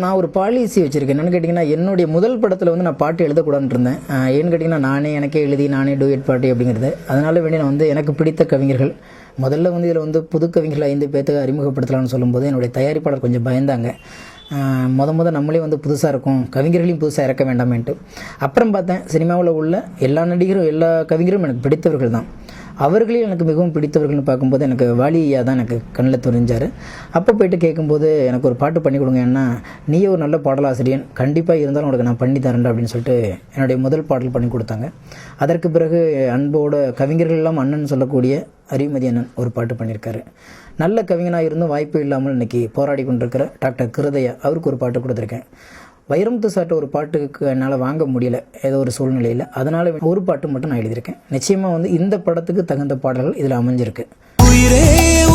நான் ஒரு பாலிசி வச்சுருக்கேன். என்னென்னு கேட்டிங்கன்னா, என்னுடைய முதல் படத்தில் வந்து நான் பாட்டு எழுதக்கூடாதுன்னு இருந்தேன். ஏன்னு கேட்டிங்கன்னா, நானே எனக்கே எழுதி நானே டூயட் பாட்டு அப்படிங்கிறது. அதனால வேண்டி நான் வந்து எனக்கு பிடித்த கவிஞர்கள் முதல்ல வந்து இதில் வந்து புது கவிஞர்கள் 5 பேர்த்துக்கு அறிமுகப்படுத்தலாம்னு சொல்லும்போது என்னுடைய தயாரிப்பாளர் கொஞ்சம் பயந்தாங்க. நம்மளே வந்து புதுசாக இருக்கும், கவிஞர்களையும் புதுசாக இறக்க வேண்டாமேன்ட்டு. அப்புறம் பார்த்தேன், சினிமாவில் உள்ள எல்லா நடிகரும் எல்லா கவிஞரும் எனக்கு பிடித்தவர்கள் தான். அவர்களையும் எனக்கு மிகவும் பிடித்தவர்கள்னு பார்க்கும்போது எனக்கு வாலியா தான் எனக்கு கண்ணில் தெரிஞ்சார். அப்போ போய்ட்டு கேட்கும்போது எனக்கு ஒரு பாட்டு பண்ணி கொடுங்க, ஏன்னா நீயே ஒரு நல்ல பாடலாசிரியன், கண்டிப்பாக இருந்தாலும் உனக்கு நான் பண்ணி தரேன் அப்படின்னு சொல்லிட்டு என்னுடைய முதல் பாடல் பண்ணி கொடுத்தாங்க. அதற்கு பிறகு அன்போட கவிஞர்கள் எல்லாம் அண்ணன் சொல்லக்கூடிய அறிவுமதி அண்ணன் ஒரு பாட்டு பண்ணியிருக்காரு. நல்ல கவிஞனாக இருந்தும் வாய்ப்பு இல்லாமல் இன்றைக்கி போராடி கொண்டிருக்கிற டாக்டர் கிருதயா, அவருக்கு ஒரு பாட்டு கொடுத்துருக்கேன். வைரமுத்து சார்ட்ட ஒரு பாட்டுக்கு என்னால் வாங்க முடியல ஏதோ ஒரு சூழ்நிலையில், அதனால் ஒரு பாட்டு மட்டும் நான் எழுதியிருக்கேன். நிச்சயமாக வந்து இந்த படத்துக்கு தகுந்த பாடல்கள் இதில் அமைஞ்சிருக்கு. உயிரே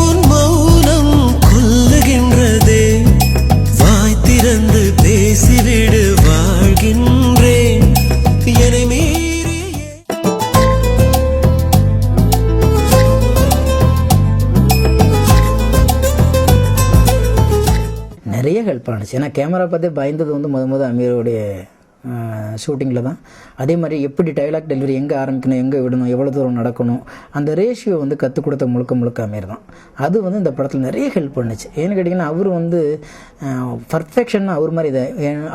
உன் மௌனம் கொல்லுகின்றதே, வாய் திறந்து பேசிவிடு, வாழ்கின்றேன் என்னை மீறியே. நிறைய ஹெல்ப் ஆனிச்சு. ஏன்னா கேமரா பார்த்தே பயந்தது வந்து முத அமீரோடைய ஷூட்டிங்கில் தான். அதே மாதிரி எப்படி டைலாக் டெலிவரி எங்கே ஆரம்பிக்கணும், எங்கே விடணும், எவ்வளோ தூரம் நடக்கணும், அந்த ரேஷியோ வந்து கற்றுக் கொடுத்த முழுக்க அமீர் தான். அது வந்து இந்த படத்தில் நிறைய ஹெல்ப் பண்ணுச்சு. ஏன்னு கேட்டிங்கன்னா, அவர் வந்து பர்ஃபெக்ஷன்னா அவர் மாதிரி இதை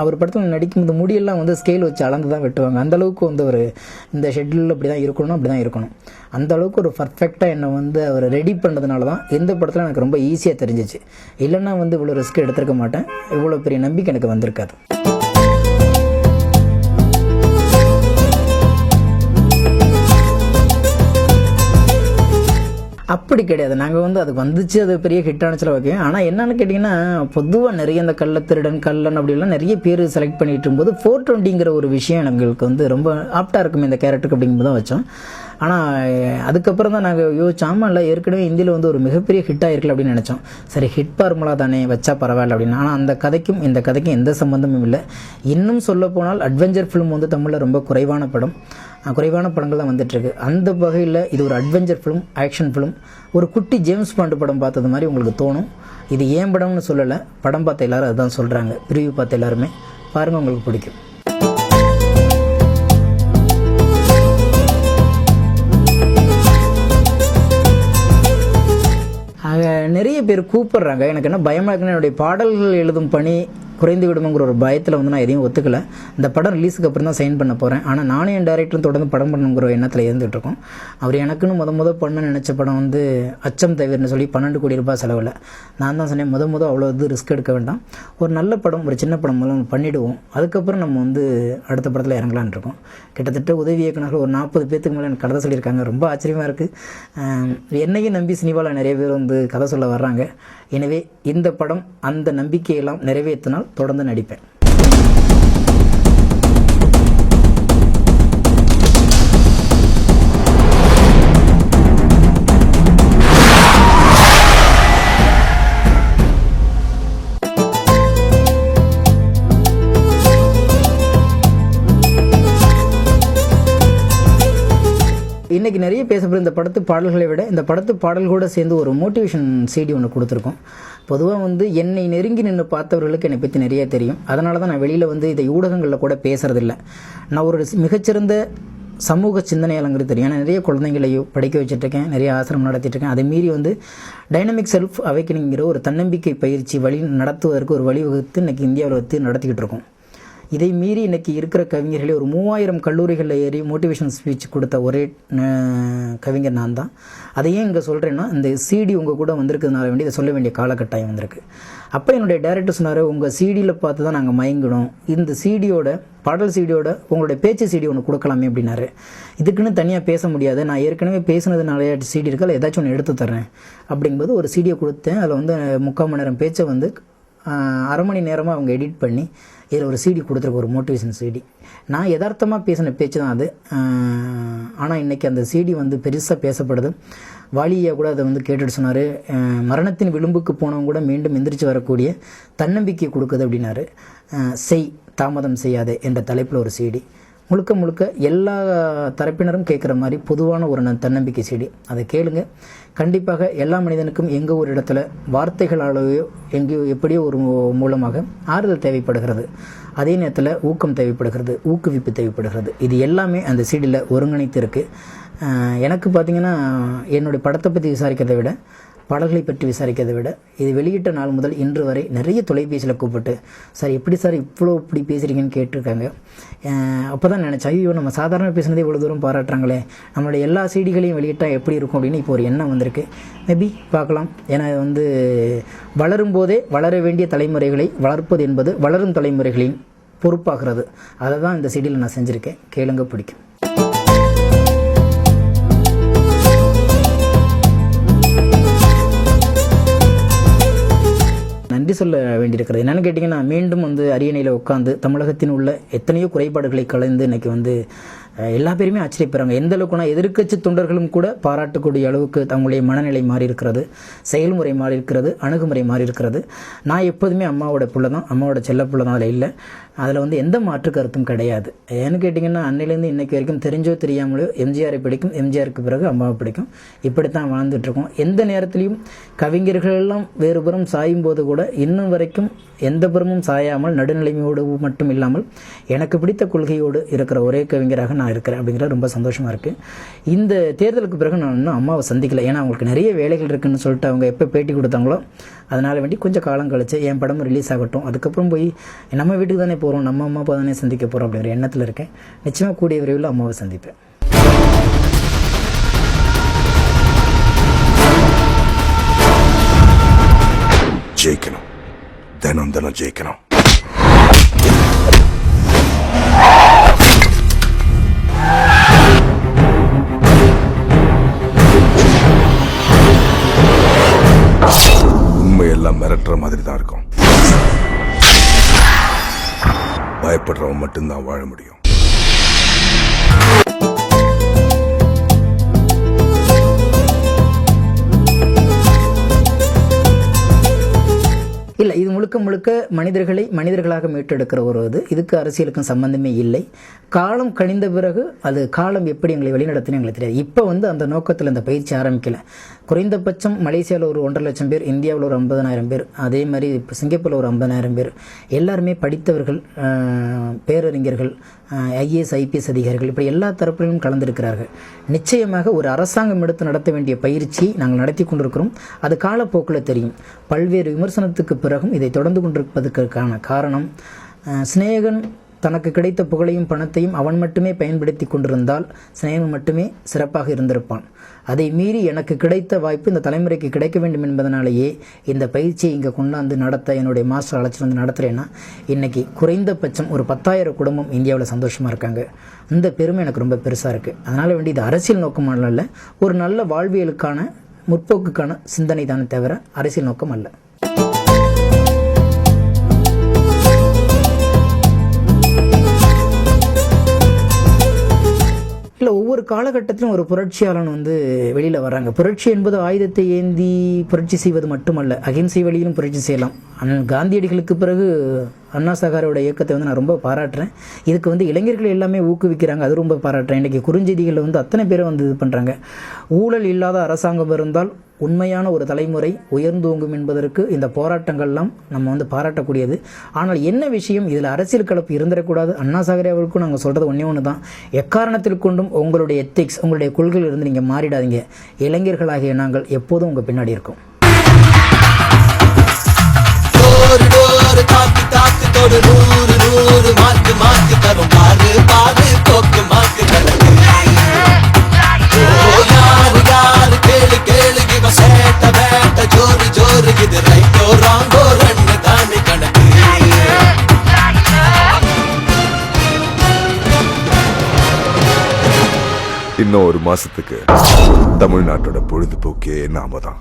அவர் படத்தில் நடிக்கும்போது முடியெல்லாம் வந்து ஸ்கேல் வச்சு அளந்து தான் வெட்டுவாங்க. அந்தளவுக்கு வந்து ஒரு இந்த ஷெட்யூலில் அப்படி தான் இருக்கணும், அப்படி தான் இருக்கணும். அந்தளவுக்கு ஒரு பர்ஃபெக்டாக என்னை வந்து அவர் ரெடி பண்ணதுனால தான் எந்த படத்தில் எனக்கு ரொம்ப ஈஸியாக தெரிஞ்சிச்சு. இல்லைன்னா வந்து இவ்வளோ ரிஸ்க் எடுத்துருக்க மாட்டேன், இவ்வளோ பெரிய நம்பிக்கை எனக்கு வந்திருக்காது. அப்படி கிடையாது. நாங்கள் வந்து அதுக்கு வந்துச்சு, அது பெரிய ஹிட் ஆனிச்சில் ஓகே. ஆனால் என்னென்னு கேட்டிங்கன்னா, பொதுவாக நிறைய இந்த கள்ளத்திருடன் கள்ளன் அப்படிலாம் நிறைய பேர் செலக்ட் பண்ணிட்டு இருக்கும்போது 420ங்கிற ஒரு விஷயம் எங்களுக்கு வந்து ரொம்ப ஆப்டாக இருக்கும் இந்த கேரக்டருக்கு அப்படிங்கும்போது தான் வச்சோம். ஆனால் அதுக்கப்புறம் தான் நாங்கள் யோசிச்சோம், இல்லை ஏற்கனவே இந்தியில் வந்து ஒரு மிகப்பெரிய ஹிட் ஆகிருக்கல அப்படின்னு நினச்சோம். சரி, ஹிட் ஃபார்முலா தானே, வச்சா பரவாயில்ல அப்படின்னு. ஆனால் அந்த கதைக்கும் இந்த கதைக்கும் எந்த சம்மந்தமும் இல்லை. இன்னும் சொல்ல போனால் அட்வென்ச்சர் ஃபிலிம் வந்து தமிழில் ரொம்ப குறைவான படங்கள் தான் வந்துட்டுருக்கு. அந்த வகையில் இது ஒரு அட்வென்ச்சர் ஃபிலிம், ஆக்ஷன் ஃபிலிம், ஒரு குட்டி ஜேம்ஸ் பாண்டு படம் பார்த்தது மாதிரி உங்களுக்கு தோணும். இது ஏன் படம்னு சொல்லலை, படம் பார்த்த எல்லோரும் அதுதான் சொல்கிறாங்க. ப்ரிவ்யூ பார்த்த எல்லாருமே பாருங்கள், உங்களுக்கு பிடிக்கும். நிறைய பேர் கூப்பிட்றாங்க. எனக்கு என்ன பயமாக இருக்குன்னு, என்னுடைய பாடல்கள் எழுதும் பணி குறைந்து விடுமோங்கிற ஒரு பயத்தில் வந்து நான் எதையும் ஒத்துக்கலை. இந்த படம் ரிலீஸுக்கு அப்புறம் தான் சைன் பண்ண போகிறேன். ஆனால் நானும் என் டைரக்டரும் தொடர்ந்து படம் பண்ணணுங்கிற எண்ணத்தில் இருந்துகிட்ருக்கோம். அவர் எனக்குன்னு முத பண்ண நினச்ச படம் வந்து அச்சம் தவிர்னு சொல்லி 12 கோடி ரூபாய் செலவில். நான் தான் சொன்னேன், அவ்வளோ இது ரிஸ்க் எடுக்க வேண்டாம், ஒரு நல்ல படம், ஒரு சின்ன படம் மூலம் பண்ணிவிடுவோம், அதுக்கப்புறம் நம்ம வந்து அடுத்த படத்தில் இறங்கலான் இருக்கோம். கிட்டத்தட்ட உதவி இயக்குநர்கள் ஒரு 40 பேர்த்துக்கு மேலே எனக்கு கதை சொல்லியிருக்காங்க. ரொம்ப ஆச்சரியமாக இருக்குது. என்னையும் நம்பி சினிமாவில் நிறைய பேர் வந்து கதை சொல்ல வர்றாங்க. எனவே இந்த படம் அந்த நம்பிக்கையெல்லாம் நிறைவேற்றினால் தொடர்ந்து நடிப்பேன். இன்றைக்கி நிறைய பேசப்படுற இந்த படத்து பாடல்களை விட இந்த படத்து பாடல்களோடு சேர்ந்து ஒரு மோட்டிவேஷன் CD ஒன்று கொடுத்துருக்கோம். பொதுவாக வந்து என்னை நெருங்கி நின்று பார்த்தவர்களுக்கு என்னை பற்றி நிறைய தெரியும். அதனால தான் நான் வெளியில் வந்து இதை ஊடகங்களில் கூட பேசுகிறதில்ல. நான் ஒரு மிகச்சிறந்த சமூக சிந்தனையாளங்கிறது தெரியும். ஏன்னா நிறைய குழந்தைங்களையும் படிக்க வச்சுட்ருக்கேன், நிறைய ஆசிரமம் நடத்திட்டுருக்கேன். அதை மீறி வந்து டைனமிக் செல்ஃப் அவேக்கனிங்கிற ஒரு தன்னம்பிக்கை பயிற்சி வழி நடத்துவதற்கு ஒரு வழிவகுத்து இன்றைக்கி இந்தியாவில் வந்து நடத்திக்கிட்டு இருக்கோம். இதை மீறி இன்றைக்கி இருக்கிற கவிஞர்களே ஒரு 3000 கல்லூரிகளில் ஏறி மோட்டிவேஷன் ஸ்பீச் கொடுத்த ஒரே கவிஞர் நான் தான். அதை ஏன் இங்கே சொல்கிறேன்னா, இந்த CD உங்கள் கூட வந்திருக்கிறதுனால வேண்டி இதை சொல்ல வேண்டிய காலகட்டாயம் வந்திருக்கு. அப்போ என்னுடைய டைரக்டர் சொன்னார், உங்கள் CDயில் பார்த்து தான் நாங்கள் மயங்கினோம், இந்த பாடல் CDயோட உங்களுடைய பேச்சு CD ஒன்று கொடுக்கலாமே அப்படின்னாரு. இதுக்குன்னு தனியாக பேச முடியாது, நான் ஏற்கனவே பேசுனது நிறைய CD இருக்கு, அதில் ஏதாச்சும் ஒன்று எடுத்து தர்றேன் அப்படிங்கும்போது ஒரு CD கொடுத்தேன். அதில் வந்து 3/4 மணி நேரம் பேச்சை வந்து 1/2 மணி நேரமாக அவங்க எடிட் பண்ணி இதில் ஒரு CD கொடுத்துருக்கு, ஒரு மோட்டிவேஷன் CD. நான் யதார்த்தமாக பேசின பேச்சு தான் அது. ஆனால் இன்றைக்கி அந்த CD வந்து பெருசாக பேசப்படுது. வாலியா கூட அதை வந்து கேட்டுட்டு சொன்னார், மரணத்தின் விளிம்புக்கு போனவங்க கூட மீண்டும் எந்திரிச்சு வரக்கூடிய தன்னம்பிக்கை கொடுக்குது அப்படின்னாரு. செய் தாமதம் செய்யாதே என்ற தலைப்பில் ஒரு CD. முழுக்க முழுக்க எல்லா தரப்பினரும் கேட்குற மாதிரி பொதுவான ஒரு தன்னம்பிக்கை செடி. அதை கேளுங்க. கண்டிப்பாக எல்லா மனிதனுக்கும் எங்கே ஒரு இடத்துல வார்த்தைகளாலேயோ எங்கேயோ எப்படியோ ஒரு மூலமாக ஆறுதல் தேவைப்படுகிறது. அதே நேரத்தில் ஊக்கம் தேவைப்படுகிறது, ஊக்குவிப்பு தேவைப்படுகிறது. இது எல்லாமே அந்த சீடியில் ஒருங்கிணைத்து இருக்குது. எனக்கு பார்த்திங்கன்னா என்னுடைய படத்தை பற்றி விசாரிக்கிறதை விட பாடல்களை பற்றி விசாரிக்கிறதை விட இது வெளியிட்ட நாள் முதல் இன்று வரை நிறைய தொலைபேசியில் கூப்பிட்டு சார் எப்படி சார் இப்படி பேசுகிறீங்கன்னு கேட்டிருக்காங்க. அப்போ தான் நினச்சேன், ஐயோ நம்ம சாதாரண பேசுனதே இவ்வளோ தூரம் பாராட்டுறாங்களே, நம்மளுடைய எல்லா சீடிகளையும் வெளியிட்டால் எப்படி இருக்கும் அப்படின்னு இப்போ ஒரு எண்ணம் வந்திருக்கு. மேபி பார்க்கலாம். ஏன்னா வளரும் போதே வளர வேண்டிய தலைமுறைகளை வளர்ப்பது என்பது வளரும் தலைமுறைகளின் பொறுப்பாகிறது. அதை தான் இந்த சீடியில் நான் செஞ்சுருக்கேன். கேளுங்க, பிடிக்கும். நன்றி சொல்ல வேண்டியிருக்கிறது. என்னென்னு கேட்டிங்கன்னா, மீண்டும் அரியணையில் உட்காந்து தமிழகத்தின் உள்ள எத்தனையோ குறைபாடுகளை கலந்து இன்றைக்கி எல்லா பேருமே ஆச்சரியப்படுறாங்க. எந்த அளவுக்குனா எதிர்க்கட்சி தொண்டர்களும் கூட பாராட்டக்கூடிய அளவுக்கு தங்களுடைய மனநிலை மாறி இருக்கிறது, செயல்முறை மாறி இருக்கிறது, அணுகுமுறை மாறி இருக்கிறது. நான் எப்போதுமே அம்மாவோட பிள்ளை தான், அம்மாவோட செல்ல பிள்ளை தான். அதில் இல்லை, அதில் எந்த மாற்று கருத்தும் கிடையாது. ஏன்னு கேட்டிங்கன்னா, அன்னையிலேருந்து இன்றைக்கு வரைக்கும் தெரிஞ்சோ தெரியாமலோ எம்ஜிஆரை பிடிக்கும், எம்ஜிஆருக்கு பிறகு அம்மாவை பிடிக்கும். இப்படித்தான் வாழ்ந்துட்டுருக்கோம். எந்த நேரத்திலையும் கவிஞர்கள் எல்லாம் வேறுபுறம் சாயும் போது கூட இன்னும் வரைக்கும் எந்த புறமும் சாயாமல் நடுநிலைமையோடு மட்டும் இல்லாமல் எனக்கு பிடித்த கொள்கையோடு இருக்கிற ஒரே கவிஞராக நான் இருக்கிறேன் அப்படிங்கிற ரொம்ப சந்தோஷமாக இருக்குது. இந்த தேர்தலுக்கு பிறகு நான் இன்னும் அம்மாவை சந்திக்கலை. ஏன்னா அவங்களுக்கு நிறைய வேலைகள் இருக்குதுன்னு சொல்லிட்டு அவங்க எப்போ பேட்டி கொடுத்தாங்களோ அதனால் வேண்டி கொஞ்சம் காலம் கழிச்சு என் படமும் ரிலீஸ் ஆகட்டும், அதுக்கப்புறம் போய் நம்ம வீட்டுக்கு தானே போகிறோம், நம்ம அம்மா அப்பா தானே சந்திக்க போகிறோம் அப்படிங்கிற எண்ணத்தில் இருக்கேன். நிச்சயமாக கூடிய விரைவில் அம்மாவை சந்திப்பேன். ஜெயிக்கணும், தினம் தினம் ஜெயிக்கணும். உண்மையெல்லாம் மிரட்டுற மாதிரி தான் இருக்கும். பயப்படுறவன் மட்டும்தான் வாழ முடியும். இல்லை, இது முழுக்க முழுக்க மனிதர்களை மனிதர்களாக மீட்டெடுக்கிற ஒரு இதுக்கு அரசியலுக்கும் சம்பந்தமே இல்லை. காலம் கணிந்த பிறகு அது காலம் எப்படி எங்களை வழிநடத்தினு எங்களுக்கு தெரியாது. இப்போ அந்த நோக்கத்தில் இந்த பயிற்சி ஆரம்பிக்கல. குறைந்தபட்சம் மலேசியாவில் ஒரு 1.5 லட்சம் பேர், இந்தியாவில் ஒரு 50,000 பேர், அதே மாதிரி இப்போ சிங்கப்பூரில் ஒரு 50,000 பேர், எல்லாருமே படித்தவர்கள், பேரறிஞர்கள், IAS IPS அதிகாரிகள், இப்படி எல்லா தரப்பிலும் கலந்திருக்கிறார்கள். நிச்சயமாக ஒரு அரசாங்கம் எடுத்து நடத்த வேண்டிய பயிற்சியை நாங்கள் நடத்தி கொண்டிருக்கிறோம். அது காலப்போக்கில் தெரியும். பல்வேறு விமர்சனத்துக்கு பிறகும் இதை தொடர்ந்து கொண்டிருப்பதற்கான காரணம், சிநேகன் தனக்கு கிடைத்த புகழையும் பணத்தையும் அவன் மட்டுமே பயன்படுத்தி கொண்டிருந்தால் சிநேகன் மட்டுமே சிறப்பாக இருந்திருப்பான். அதை மீறி எனக்கு கிடைத்த வாய்ப்பு இந்த தலைமுறைக்கு கிடைக்க வேண்டும் என்பதனாலேயே இந்த பயிற்சியை இங்கே கொண்டாந்து நடத்த என்னுடைய மாஸ்டர் அழைச்சிட்டு நடத்துகிறேன்னா இன்றைக்கி குறைந்தபட்சம் ஒரு 10,000 குடும்பம் இந்தியாவில் சந்தோஷமாக இருக்காங்க. இந்த பெருமை எனக்கு ரொம்ப பெருசாக இருக்குது. அதனால் வேண்டி இது அரசியல் நோக்கமான அல்ல, ஒரு நல்ல வாழ்வியலுக்கான முற்போக்குக்கான சிந்தனை தானே தவிர அரசியல் நோக்கம் அல்ல. இல்லை, ஒவ்வொரு காலகட்டத்திலும் ஒரு புரட்சியாளன் வெளியில் வராங்க. புரட்சி என்பது ஆயுதத்தை ஏந்தி புரட்சி செய்வது மட்டுமல்ல, அகிம்சை வழியிலும் புரட்சி செய்யலாம். அண்ணன் காந்தியடிகளுக்கு பிறகு அண்ணா சகாரோட இயக்கத்தை நான் ரொம்ப பாராட்டுறேன். இதுக்கு இளைஞர்கள் எல்லாமே ஊக்குவிக்கிறாங்க, அது ரொம்ப பாராட்டுறேன். இன்றைக்கி குறுஞ்செய்திகளில் அத்தனை பேரை இது பண்ணுறாங்க. ஊழல் இல்லாத அரசாங்கம் இருந்தால் உண்மையான ஒரு தலைமுறை உயர்ந்தோங்கும் என்பதற்கு இந்த போராட்டங்கள்லாம் நம்ம பாராட்டக்கூடியது. ஆனால் என்ன விஷயம், இதில் அரசியல் கலப்பு இருந்துடக்கூடாது. அண்ணா சாகரே அவர்களுக்கும் நாங்கள் சொல்கிறது ஒன்று தான், எக்காரணத்தில் கொண்டும் உங்களுடைய எத்திக்ஸ், உங்களுடைய கொள்கையிலிருந்து நீங்கள் மாறிடாதீங்க. இளைஞர்களாகிய நாங்கள் எப்போதும் உங்கள் பின்னாடி இருக்கோம். இன்னும் ஒரு மாசத்துக்கு தமிழ்நாட்டோட பொழுதுபோக்கே நாம தான்.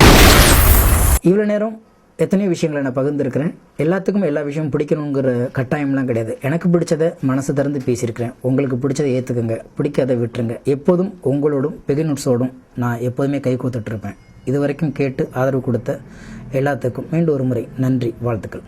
இவ்வளோ நேரம் எத்தனையோ விஷயங்களை நான் பகிர்ந்துருக்கிறேன். எல்லாத்துக்கும் எல்லா விஷயமும் பிடிக்கணுங்கிற கட்டாயம்லாம் கிடையாது. எனக்கு பிடிச்சதை மனசு திறந்து பேசியிருக்கிறேன். உங்களுக்கு பிடிச்சதை ஏற்றுக்குங்க, பிடிக்காத விட்டுருங்க. எப்போதும் உங்களோடும் பெகினட்ஸோடும் நான் எப்போதுமே கை கூத்துட்ருப்பேன். இது வரைக்கும் கேட்டு ஆதரவு கொடுத்த எல்லாத்துக்கும் மீண்டும் ஒரு முறை நன்றி, வாழ்த்துக்கள்.